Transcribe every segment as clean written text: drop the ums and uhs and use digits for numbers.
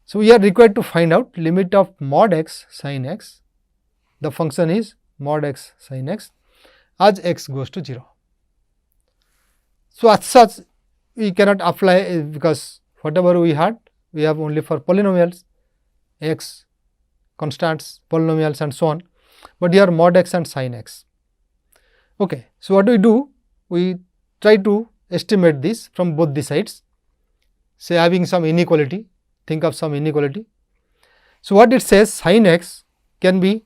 So, we are required to find out limit of mod x sin x, the function is mod x sin x as x goes to 0. So, as such we cannot apply because whatever we had we have only for polynomials x, constants, polynomials and so on, but here mod x and sin x. Okay. So, what we do? We try to estimate this from both the sides, say having some inequality, think of some inequality. So, what it says sin x can be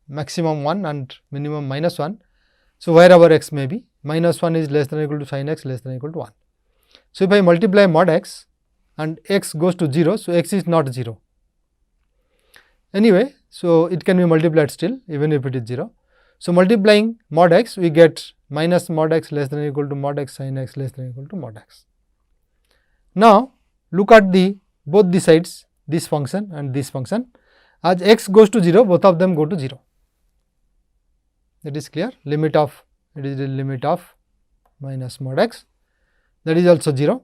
maximum 1 and minimum minus 1. So, wherever x may be, minus 1 is less than or equal to sin x less than or equal to 1. So, if I multiply mod x and x goes to 0, so x is not 0. Anyway, so it can be multiplied still even if it is 0. So, multiplying mod x we get minus mod x less than or equal to mod x sin x less than or equal to mod x. Now, look at the both the sides, this function and this function, as x goes to 0 both of them go to 0. That is clear, limit of it is the limit of minus mod x, that is also 0.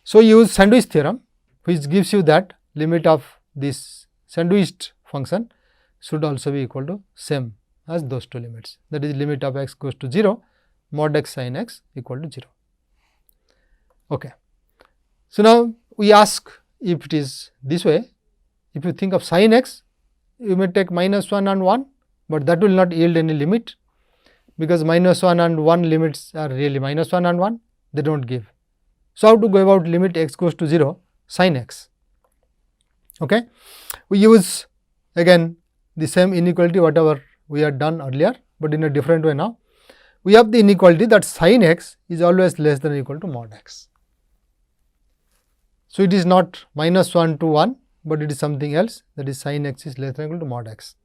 So, use sandwich theorem which gives you that limit of this sandwiched function should also be equal to same as those two limits, that is limit of x goes to 0 mod x sin x equal to 0. Okay. So, now we ask if it is this way, if you think of sin x you may take minus 1 and 1, but that will not yield any limit because minus 1 and 1 limits are really minus 1 and 1, they do not give. So, how to go about limit x goes to 0 sin x? Okay. We use again the same inequality whatever we had done earlier, but in a different way now. We have the inequality that sin x is always less than or equal to mod x. So, it is not minus 1 to 1, but it is something else, that is sin x is less than or equal to mod x.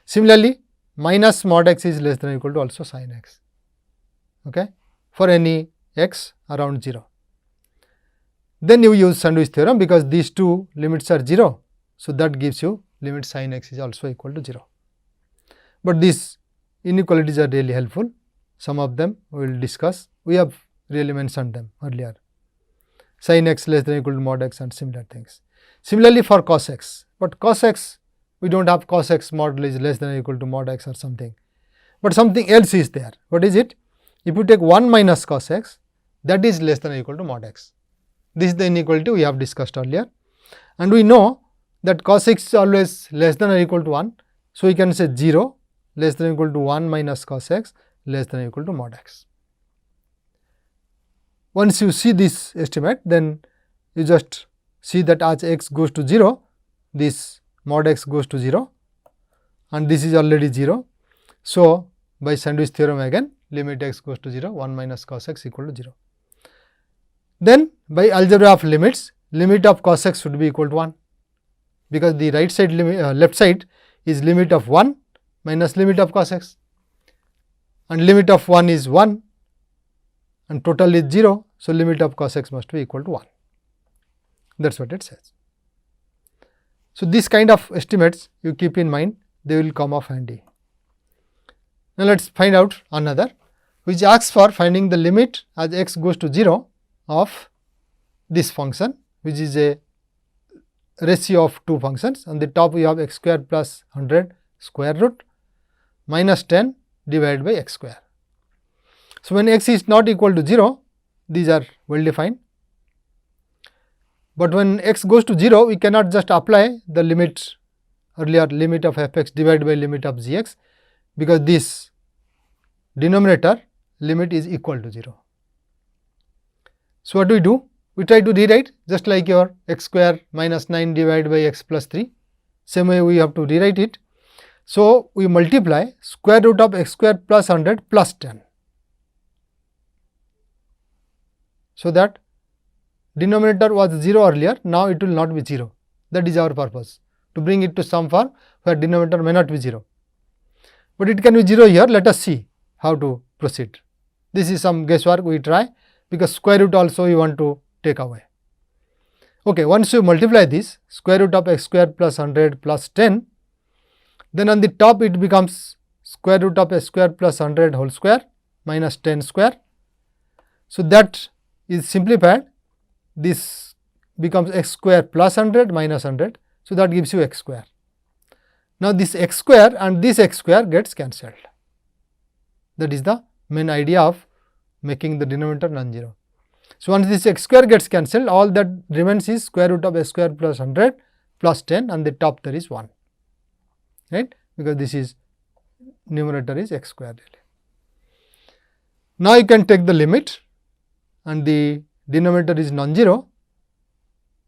Similarly, minus mod x is less than or equal to also sin x, okay, for any x around 0. Then you use sandwich theorem because these two limits are 0. So, that gives you limit sin x is also equal to 0. But these inequalities are really helpful, some of them we will discuss, we have really mentioned them earlier, sin x less than or equal to mod x and similar things. Similarly, for cos x, but cos x we do not have cos x mod is less than or equal to mod x or something, but something else is there. What is it? If you take 1 minus cos x, that is less than or equal to mod x. This is the inequality we have discussed earlier, and we know that cos x is always less than or equal to 1. So, we can say 0 less than or equal to 1 minus cos x less than or equal to mod x. Once you see this estimate, then you just see that as x goes to 0, this mod x goes to 0 and this is already 0. So, by sandwich theorem again limit x goes to 0, 1 minus cos x equal to 0. Then by algebra of limits, limit of cos x should be equal to 1, because the right side limit, left side is limit of 1 minus limit of cos x, and limit of 1 is 1 and total is 0. So, limit of cos x must be equal to 1, that is what it says. So, this kind of estimates you keep in mind, they will come off handy. Now, let us find out another which asks for finding the limit as x goes to 0 of this function, which is a ratio of two functions. On the top we have x square plus 100 square root minus 10 divided by x square. So, when x is not equal to 0, these are well defined, but when x goes to 0, we cannot just apply the limit earlier, limit of f x divided by limit of g x, because this denominator limit is equal to 0. So, what do we do? We try to rewrite just like your x square minus 9 divided by x plus 3, same way we have to rewrite it. So, we multiply square root of x square plus 100 plus 10. So, that denominator was 0 earlier, now it will not be 0, that is our purpose, to bring it to some form where denominator may not be 0, but it can be 0 here. Let us see how to proceed. This is some guesswork we try, because square root also we want to take away. Okay, once you multiply this square root of x square plus 100 plus 10, then on the top it becomes square root of x square plus 100 whole square minus 10 square. So, that is simplified, this becomes x square plus 100 minus 100. So, that gives you x square. Now, this x square and this x square gets cancelled. That is the main idea of making the denominator non-zero. So, once this x square gets cancelled, all that remains is square root of x square plus 100 plus 10 and the top there is 1, right, because this is numerator is x square really. Now, you can take the limit and the denominator is non-zero,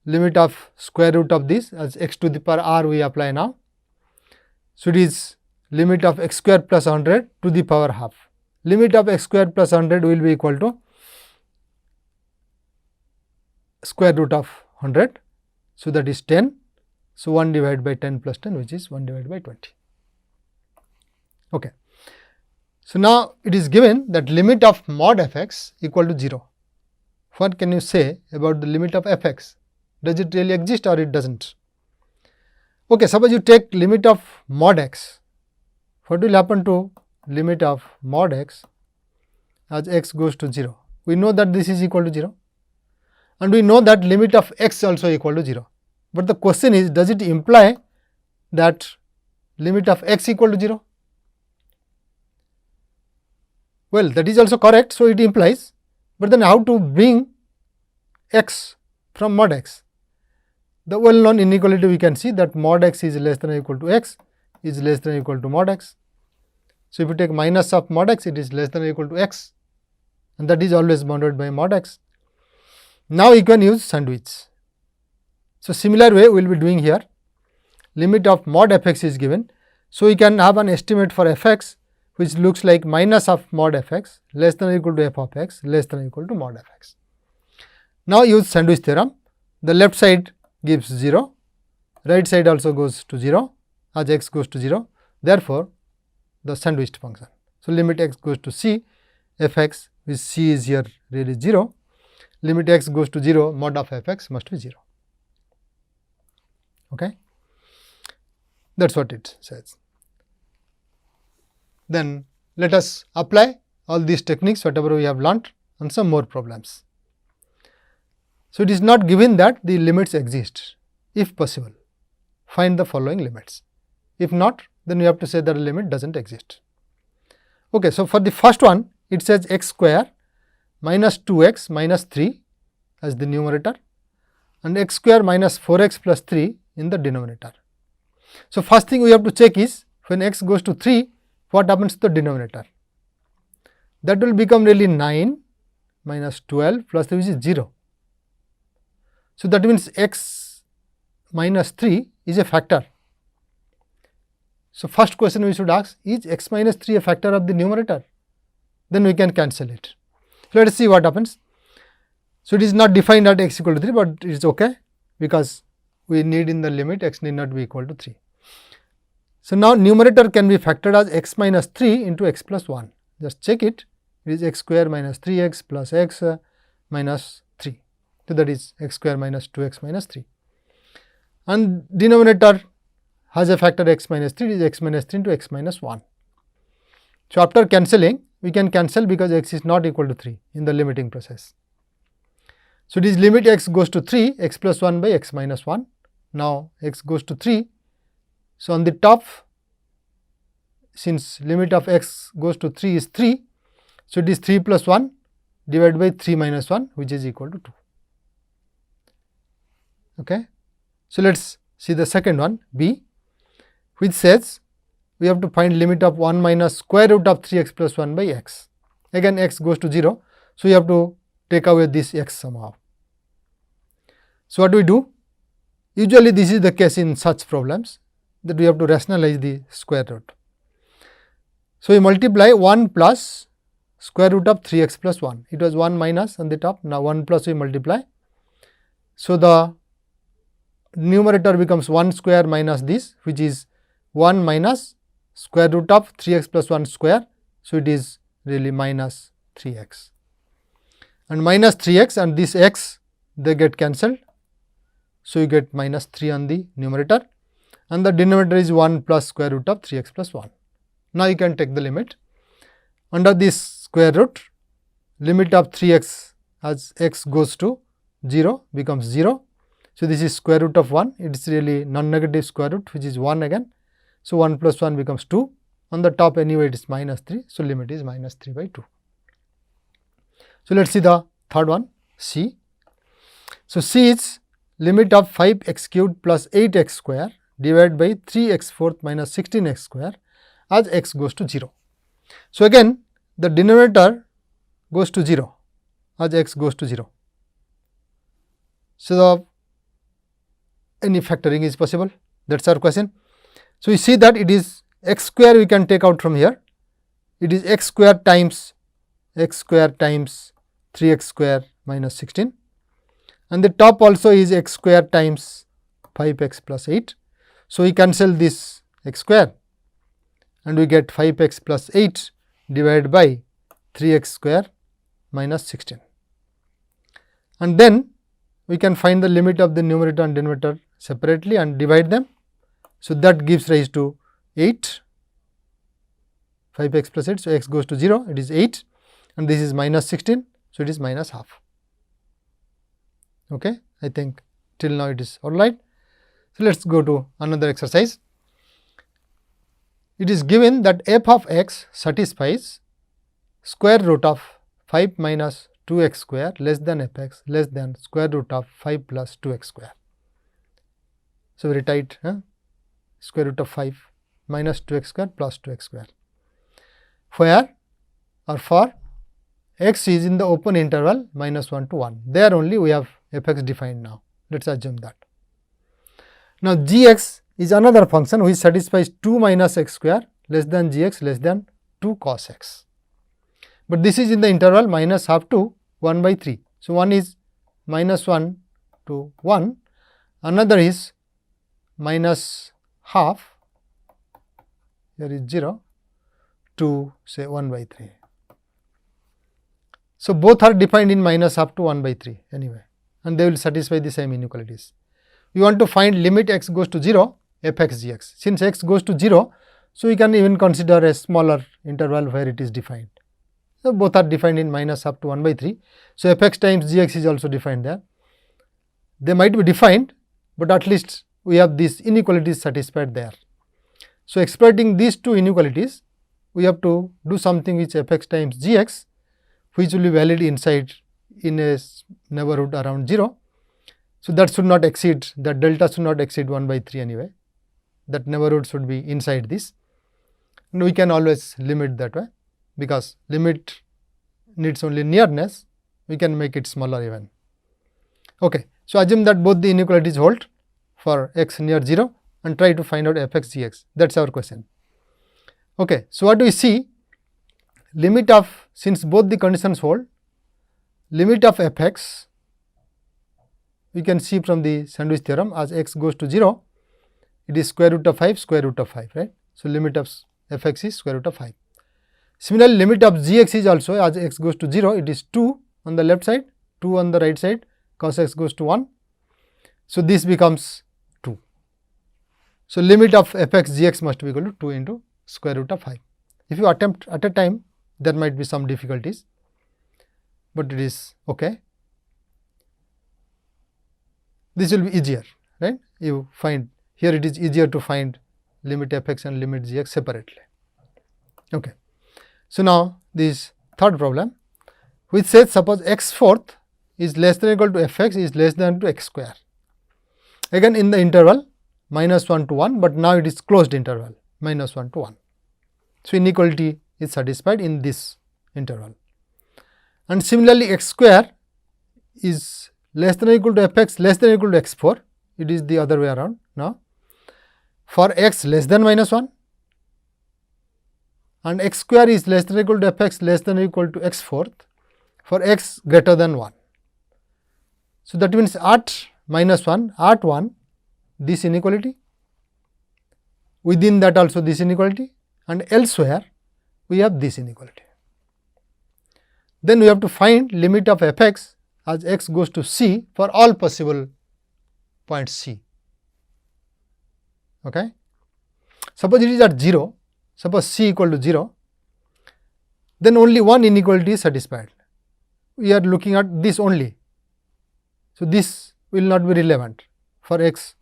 limit of square root of this as x to the power r we apply now. So, it is limit of x square plus 100 to the power half. Limit of x square plus 100 will be equal to square root of 100. So, that is 10. So, 1 divided by 10 plus 10 which is 1 divided by 20. Okay. So, now it is given that limit of mod f x equal to 0. What can you say about the limit of f x? Does it really exist or it does not? Okay, suppose you take limit of mod x. What will happen to limit of mod x as x goes to 0? We know that this is equal to 0 and we know that limit of x also equal to 0. But the question is, does it imply that limit of x equal to 0? Well, that is also correct. So, it implies, but then how to bring x from mod x? The well known inequality we can see that mod x is less than or equal to x is less than or equal to mod x. So, if you take minus of mod x, it is less than or equal to x and that is always bounded by mod x. Now, you can use sandwich. So, similar way we will be doing here, limit of mod f x is given. So, we can have an estimate for f x which looks like minus of mod f x less than or equal to f of x less than or equal to mod f x. Now, use sandwich theorem. The left side gives 0, right side also goes to 0 as x goes to 0. Therefore, the sandwiched function. So, limit x goes to c f x which c is here really 0, limit x goes to 0 mod of f x must be 0. Okay. That is what it says. Then let us apply all these techniques whatever we have learnt on some more problems. So, it is not given that the limits exist. If possible, find the following limits. If not, then we have to say that a limit does not exist. Okay, so, for the first one, it says x square minus 2x minus 3 as the numerator and x square minus 4x plus 3 in the denominator. So, first thing we have to check is when x goes to 3, what happens to the denominator? That will become really 9 minus 12 plus 3 which is 0. So, that means x minus 3 is a factor. So, first question we should ask, is x minus 3 a factor of the numerator? Then we can cancel it. So, let us see what happens. So, it is not defined at x equal to 3, but it is okay because we need in the limit x need not be equal to 3. So, now numerator can be factored as x minus 3 into x plus 1. Just check it, it is x square minus 3x plus x minus 3. So, that is x square minus 2x minus 3 and denominator has a factor x minus 3, it is x minus 3 into x minus 1. So, after cancelling we can cancel because x is not equal to 3 in the limiting process. So, it is limit x goes to 3 x plus 1 by x minus 1. Now, x goes to 3. So, on the top, since limit of x goes to 3 is 3. So, it is 3 plus 1 divided by 3 minus 1 which is equal to 2. Okay. So, let us see the second one b, which says we have to find limit of 1 minus square root of 3x plus 1 by x. Again x goes to 0. So, you have to take away this x somehow. So, what do we do? Usually this is the case in such problems that we have to rationalize the square root. So, we multiply 1 plus square root of 3x plus 1. It was 1 minus on the top, now 1 plus we multiply. So, the numerator becomes 1 square minus this which is 1 minus square root of 3x plus 1 square. So, it is really minus 3x and minus 3x and this x they get cancelled. So, you get minus 3 on the numerator and the denominator is 1 plus square root of 3x plus 1. Now, you can take the limit under this square root, limit of 3x as x goes to 0 becomes 0 So, this is square root of 1, it is really non-negative square root, which is 1 again. So, 1 plus 1 becomes 2, on the top anyway it is minus 3. So, limit is minus 3 by 2. So, let us see the third one, C. So, C is limit of 5x cubed plus 8x square divided by 3x fourth minus 16x square as x goes to 0. So, again the denominator goes to 0 as x goes to 0. So, any factoring is possible, that is our question. So, we see that it is x square we can take out from here, it is x square times 3x square minus 16, and the top also is x square times 5x plus 8. So, we cancel this x square and we get 5x plus 8 divided by 3x square minus 16, and then we can find the limit of the numerator and denominator separately and divide them. So, that gives rise to 8, 5x plus 8. So, x goes to 0, it is 8, and this is minus 16. So, it is minus half. Okay. I think till now it is all right. So, let us go to another exercise. It is given that f of x satisfies square root of 5 minus 2x square less than f x less than square root of 5 plus 2x square. So, very tight, square root of 5 minus 2x square plus 2x square, where or for x is in the open interval minus 1 to 1. There only we have f x defined now. Let us assume that. Now, g x is another function which satisfies 2 minus x square less than g x less than 2 cos x. But this is in the interval minus half to 1 by 3. So, one is minus 1 to 1, another is minus half, here is 0 to say 1 by 3. So, both are defined in minus half to 1 by 3 anyway, and they will satisfy the same inequalities. We want to find limit x goes to 0 f x g x. Since x goes to 0, so we can even consider a smaller interval where it is defined. So, both are defined in minus half to 1 by 3. So, f x times g x is also defined there. They might be defined, but at least we have these inequalities satisfied there. So, exploiting these two inequalities, we have to do something which f x times g x, which will be valid inside in a neighborhood around 0. So, that should not exceed, that delta should not exceed 1 by 3 anyway, that neighborhood should be inside this, and we can always limit that way, because limit needs only nearness, we can make it smaller even. Okay. So, assume that both the inequalities hold for x near 0 and try to find out f x g x, that is our question. Okay. So, what do we see? Limit of, since both the conditions hold, limit of f x we can see from the sandwich theorem as x goes to 0, it is square root of 5 square root of 5, right. So, limit of f x is square root of 5. Similarly, limit of g x is also as x goes to 0, it is 2 on the left side, 2 on the right side, cos x goes to 1. So, this becomes 2. So, limit of f x g x must be equal to 2 into square root of 5. If you attempt at a time, there might be some difficulties, but it is okay. This will be easier, right. You find here it is easier to find limit f x and limit g x separately. Okay. So, now this third problem, which says suppose x fourth is less than or equal to f x is less than to x square, again in the interval minus 1 to 1, but now it is closed interval minus 1 to 1. So, inequality is satisfied in this interval, and similarly x square is less than or equal to f x less than or equal to x 4, it is the other way around now, for x less than minus 1 and x square is less than or equal to f x less than or equal to x fourth for x greater than 1. So, that means at minus 1, at 1 this inequality, within that also this inequality, and elsewhere we have this inequality. Then we have to find limit of f x as x goes to c for all possible points c. Okay. Suppose it is at 0, suppose c equal to 0, then only one inequality is satisfied. We are looking at this only. So, this will not be relevant for x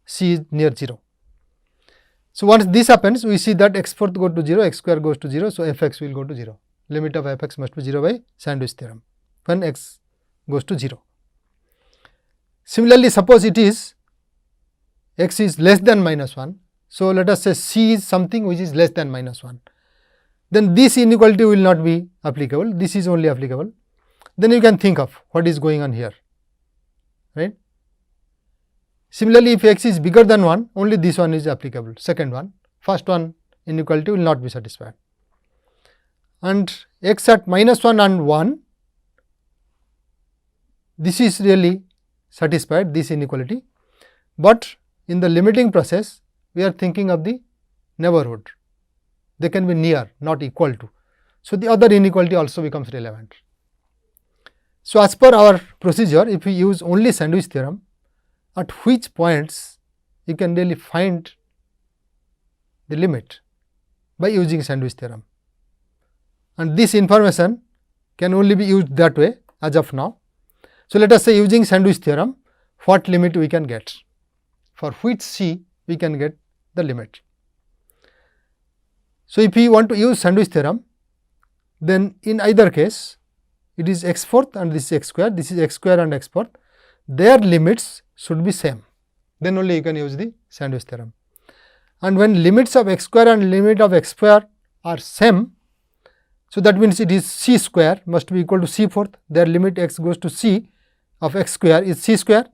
c is near 0. So, once this happens, we see that x fourth go to 0, x square goes to 0. So, f x will go to 0. Limit of f x must be 0 by Sandwich theorem when x goes to 0. Similarly, suppose it is x is less than minus 1. So, let us say c is something which is less than minus 1. Then this inequality will not be applicable, this is only applicable. Then you can think of what is going on here, right. Similarly, if x is bigger than 1, only this one is applicable, second one, first one inequality will not be satisfied. And x at minus 1 and 1, this is really satisfied, this inequality, but in the limiting process, we are thinking of the neighborhood, they can be near, not equal to. So, the other inequality also becomes relevant. So, as per our procedure, if we use only Sandwich theorem, at which points you can really find the limit by using Sandwich theorem, and this information can only be used that way as of now. So, let us say using Sandwich theorem, what limit we can get, for which c we can get the limit. So, if we want to use Sandwich theorem, then in either case it is x fourth and this is x square, this is x square and x fourth, their limits should be same, then only you can use the Sandwich theorem. And when limits of x square and limit of x square are same, so that means it is c square must be equal to c fourth, their limit x goes to c of x square is c square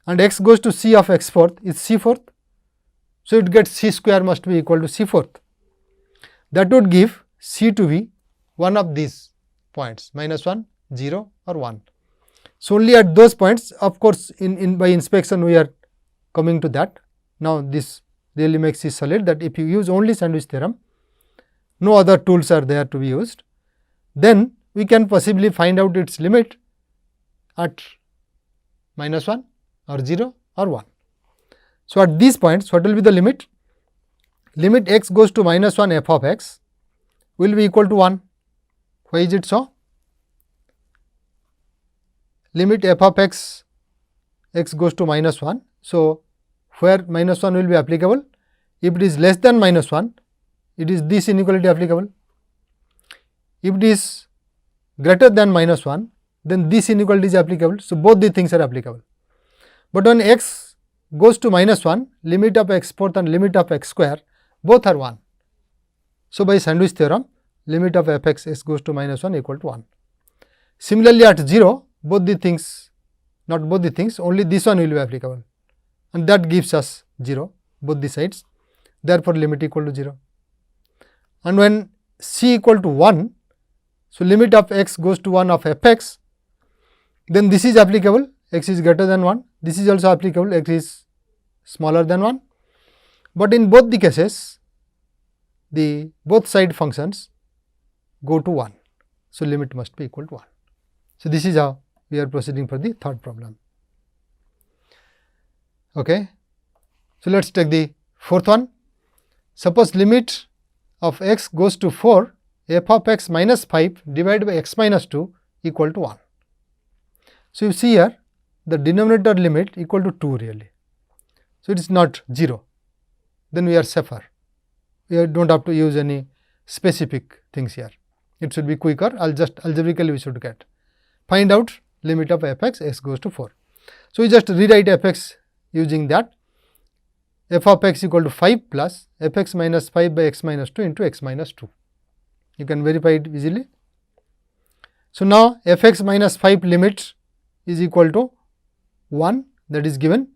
and x goes to c of x fourth is c fourth. So, it gets c square must be equal to c fourth, that would give c to be one of these points minus 1, 0 or 1. So, only at those points, of course, in by inspection we are coming to that. Now, this really makes it solid that if you use only Sandwich theorem, no other tools are there to be used, then we can possibly find out its limit at minus 1 or 0 or 1. So, at these points what will be the limit? Limit x goes to minus 1 f of x will be equal to 1. Why is it so? Limit f of x, x goes to minus 1. So, where minus 1 will be applicable? If it is less than minus 1, it is this inequality applicable. If it is greater than minus 1, then this inequality is applicable. So, both the things are applicable. But when x goes to minus 1, limit of x fourth and limit of x square both are 1. So, by Sandwich theorem, limit of f x goes to minus 1 equal to 1. Similarly, at 0, both the things, not both the things, only this one will be applicable, and that gives us 0 both the sides, therefore, limit equal to 0. And when c equal to 1, so limit of x goes to 1 of f x, then this is applicable, x is greater than 1, this is also applicable, x is smaller than 1, but in both the cases the both side functions go to 1. So, limit must be equal to 1. So, this is how we are proceeding for the third problem. Okay. So, let us take the fourth one. Suppose limit of x goes to 4, f of x minus 5 divided by x minus 2 equal to 1. So, you see here the denominator limit equal to 2 really. So, it is not 0, then we are safer. We do not have to use any specific things here. It should be quicker, just algebraically we should get. Find out limit of f x, x goes to 4. So, we just rewrite f x using that, f of x equal to 5 plus f x minus 5 by x minus 2 into x minus 2. You can verify it easily. So, now f x minus 5 limit is equal to 1, that is given.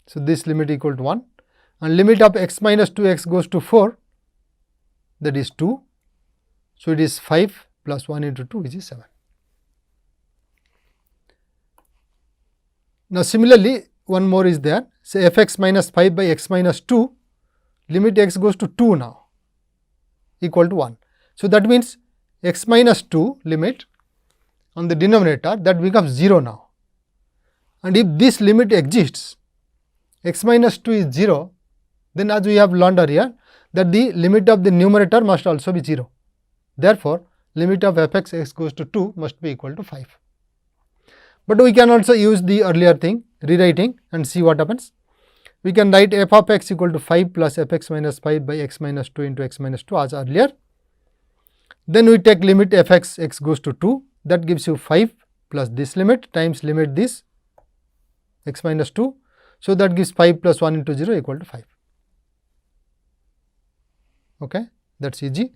So, this limit equal to 1, and limit of x minus 2 x goes to 4, that is 2. So, it is 5 plus 1 into 2 which is 7. Now, similarly, one more is there, say f x minus 5 by x minus 2, limit x goes to 2 now equal to 1. So, that means x minus 2 limit on the denominator, that becomes 0 now, and if this limit exists, x minus 2 is 0, then as we have learned earlier that the limit of the numerator must also be 0. Therefore, limit of f x, x goes to 2 must be equal to 5. But we can also use the earlier thing, rewriting, and see what happens. We can write f of x equal to 5 plus f x minus 5 by x minus 2 into x minus 2 as earlier. Then we take limit f x, x goes to 2, that gives you 5 plus this limit times limit this x minus 2. So, that gives 5 plus 1 into 0 equal to 5. Okay, that is easy.